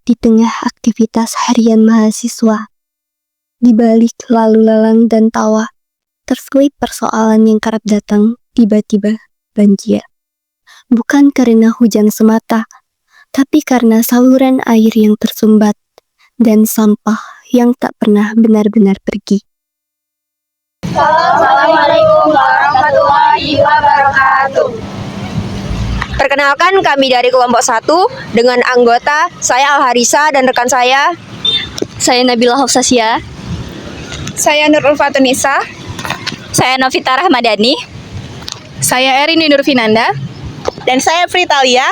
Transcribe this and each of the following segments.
Di tengah aktivitas harian mahasiswa, di balik lalu lalang dan tawa, terselip persoalan yang kerap datang tiba-tiba banjir. Bukan karena hujan semata, tapi karena saluran air yang tersumbat dan sampah yang tak pernah benar-benar pergi. Assalamualaikum warahmatullahi wabarakatuh. Perkenalkan, kami dari kelompok 1 dengan anggota saya Al-Harisa dan rekan saya Nabila Hafsasya. Saya Nurul Fatunisa. Saya Novita Rahmadani. Saya Erin Nurfinanda. Dan saya Fritalia.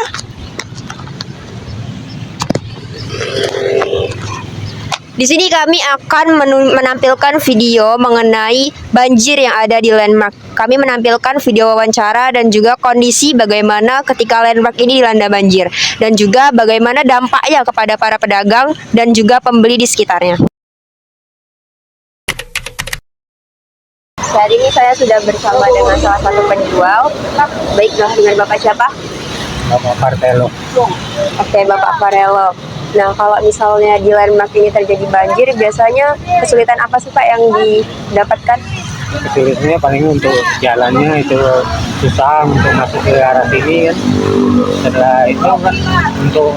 Di sini kami akan menampilkan video mengenai banjir yang ada di Landmark. Kami menampilkan video wawancara dan juga kondisi bagaimana ketika Landmark ini dilanda banjir. Dan juga bagaimana dampaknya kepada para pedagang dan juga pembeli di sekitarnya. Saat ini saya sudah bersama dengan salah satu penjual. Baiklah, dengan Bapak siapa? Bapak Fartelo. Oke, Bapak Farelo. Nah, kalau misalnya di Landmark ini terjadi banjir, biasanya kesulitan apa sih Pak yang didapatkan? Kesulitannya paling untuk jalannya itu susah untuk masuk ke arah sini kan. Setelah itu kan untuk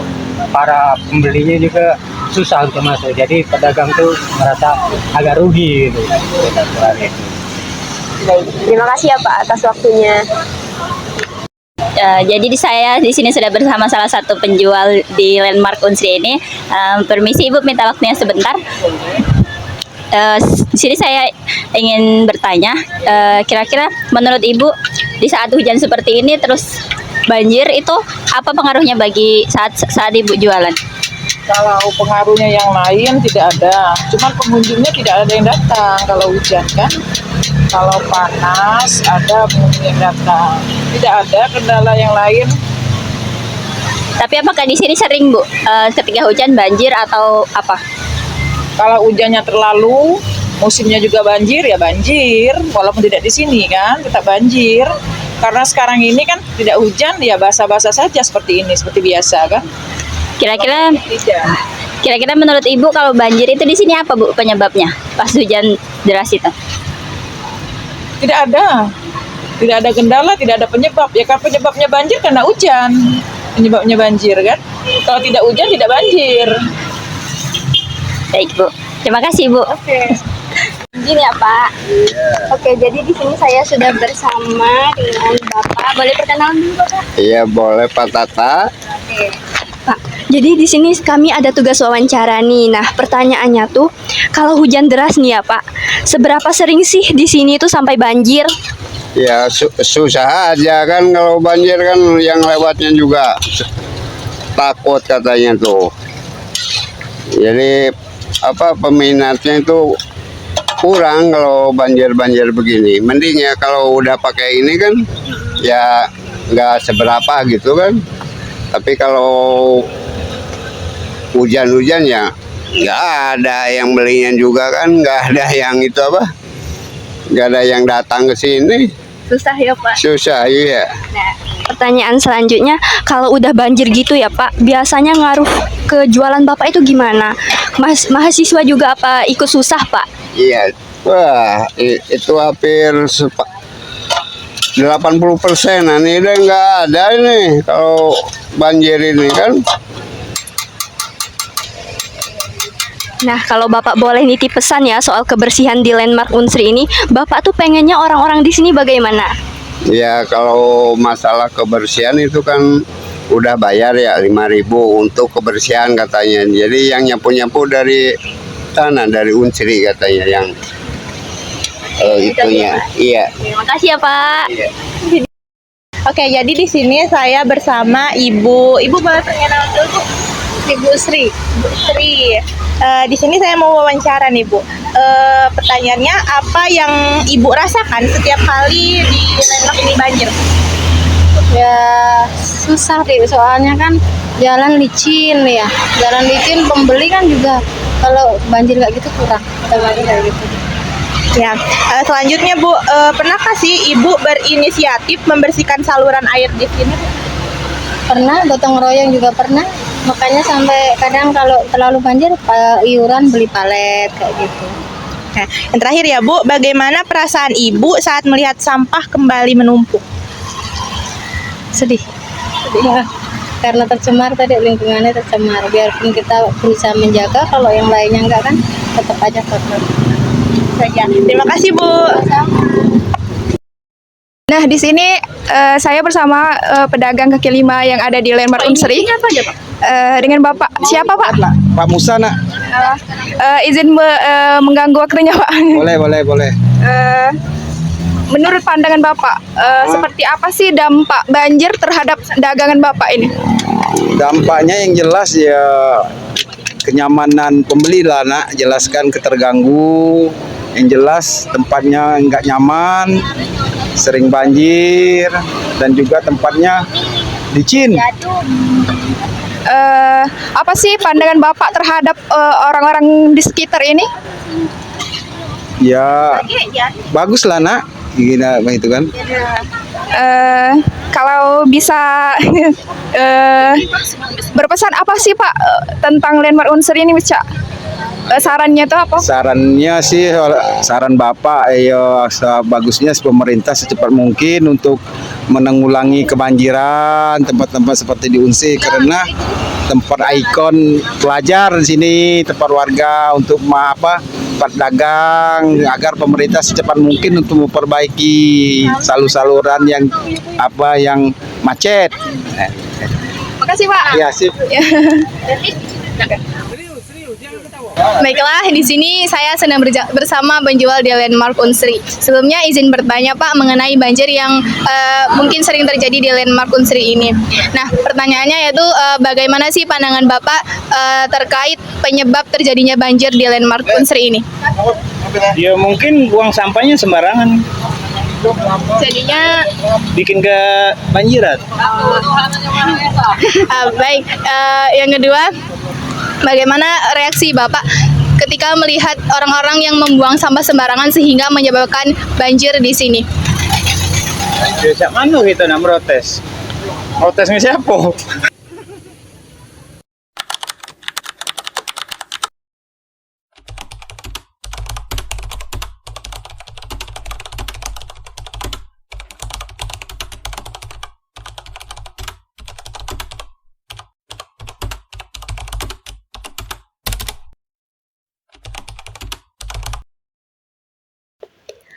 para pembelinya juga susah untuk masuk. Jadi pedagang tuh merasa agak rugi gitu. Baik, terima kasih ya Pak atas waktunya. Jadi saya di sini sudah bersama salah satu penjual di Landmark Unsri ini. Permisi Ibu, minta waktunya sebentar. Di sini saya ingin bertanya, kira-kira menurut Ibu di saat hujan seperti ini terus banjir itu apa pengaruhnya bagi saat Ibu jualan? Kalau pengaruhnya yang lain tidak ada, cuman pengunjungnya tidak ada yang datang kalau hujan kan. Kalau panas ada pengunjung yang datang, tidak ada kendala yang lain. Tapi apakah di sini sering Bu ketika hujan banjir atau apa? Kalau hujannya terlalu, musimnya juga banjir ya banjir, walaupun tidak di sini kan tetap banjir. Karena sekarang ini kan tidak hujan ya basah-basah saja seperti ini, seperti biasa kan. Kira-kira menurut Ibu kalau banjir itu di sini apa Bu penyebabnya pas hujan deras itu? Tidak ada kendala, tidak ada penyebab. Ya kan penyebabnya banjir karena hujan, penyebabnya banjir kan. Kalau tidak hujan tidak banjir. Baik Bu, terima kasih Bu. Oke. Gini ya Pak. Oke, jadi di sini saya sudah bersama dengan Bapak. Boleh perkenalan dulu Bapak? Iya boleh Pak Tata. Oke. Pak, jadi di sini kami ada tugas wawancara nih. Nah, pertanyaannya tuh, kalau hujan deras nih ya Pak, seberapa sering sih di sini tuh sampai banjir? Ya susah aja kan kalau banjir kan yang lewatnya juga takut katanya tuh. Jadi peminatnya itu kurang kalau banjir-banjir begini. Mending ya kalau udah pakai ini kan ya nggak seberapa gitu kan. Tapi kalau hujan-hujan ya nggak ada yang belinya juga kan, nggak ada yang nggak ada yang datang ke sini. Susah ya Pak? Susah, iya. Nah, pertanyaan selanjutnya, kalau udah banjir gitu ya Pak, biasanya ngaruh ke jualan Bapak itu gimana? Mahasiswa juga apa ikut susah Pak? Iya, wah itu hampir 80%. Nah, ini udah nggak ada ini kalau banjir ini kan. Nah, kalau Bapak boleh nitip pesan ya soal kebersihan di Landmark Unsri ini, Bapak tuh pengennya orang-orang di sini bagaimana? Ya, kalau masalah kebersihan itu kan udah bayar ya 5.000 untuk kebersihan katanya. Jadi yang nyapu-nyapu dari sana, dari Unsri katanya yang itunya. Iya. Terima kasih ya Pak. Iya. Oke, jadi di sini saya bersama Ibu boleh perkenalan dulu Bu? Ibu Sri. Di sini saya mau wawancara nih Bu. Pertanyaannya, apa yang Ibu rasakan setiap kali di Landmark ini banjir? Ya susah deh, soalnya kan jalan licin ya. Jalan licin, pembeli kan juga kalau banjir kayak gitu kurang. Kayak gitu. Ya, selanjutnya Bu, pernahkah sih Ibu berinisiatif membersihkan saluran air di sini? Pernah, gotong royong juga pernah. Makanya sampai kadang kalau terlalu banjir iuran beli palet kayak gitu. Nah, yang terakhir ya Bu, bagaimana perasaan Ibu saat melihat sampah kembali menumpuk? Sedih ya, karena tercemar tadi, lingkungannya tercemar. Biarpun kita berusaha menjaga, kalau yang lainnya enggak kan tetap aja kotor. Saja. Terima kasih Bu. Nah, di sini saya bersama pedagang kaki lima yang ada di Landmark Unsri. Dengan Bapak. Siapa Pak? Pak Musa nak. Izin mengganggu waktunya Pak. Boleh. Menurut pandangan Bapak, seperti apa sih dampak banjir terhadap dagangan Bapak ini? Dampaknya yang jelas ya kenyamanan pembeli lah nak, jelaskan keterganggu. Yang jelas tempatnya nggak nyaman, sering banjir dan juga tempatnya licin. Apa sih pandangan Bapak terhadap orang-orang di sekitar ini? Ya bagus lah nak, gini itu kan. Kalau bisa berpesan apa sih Pak tentang Landmark Unsri ini, Cak? Sarannya tuh apa? Sarannya sih, saran Bapak ya bagusnya pemerintah secepat mungkin untuk menanggulangi kebanjiran tempat-tempat seperti di Unsri, karena tempat ikon pelajar di sini, tempat warga untuk tempat dagang, agar pemerintah secepat mungkin untuk memperbaiki saluran yang macet. Makasih Pak. Ya sip. Baiklah, di sini saya sedang bersama penjual di Landmark Unsri. Sebelumnya izin bertanya Pak mengenai banjir yang mungkin sering terjadi di Landmark Unsri ini. Nah, pertanyaannya yaitu bagaimana sih pandangan Bapak terkait penyebab terjadinya banjir di Landmark Unsri ini? Ya mungkin buang sampahnya sembarangan, Jadinya bikin kebanjiran. baik, yang kedua, bagaimana reaksi Bapak ketika melihat orang-orang yang membuang sampah sembarangan sehingga menyebabkan banjir di sini? Biasa mana kita nak protes? Protesnya siapa?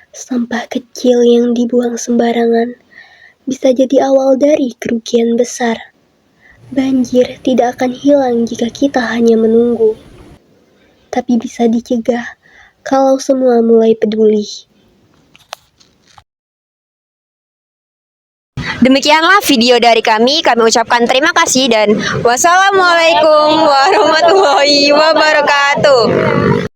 Sampah kecil yang dibuang sembarangan bisa jadi awal dari kerugian besar. Banjir tidak akan hilang jika kita hanya menunggu, tapi bisa dicegah kalau semua mulai peduli. Demikianlah video dari kami ucapkan terima kasih dan wassalamualaikum warahmatullahi wabarakatuh.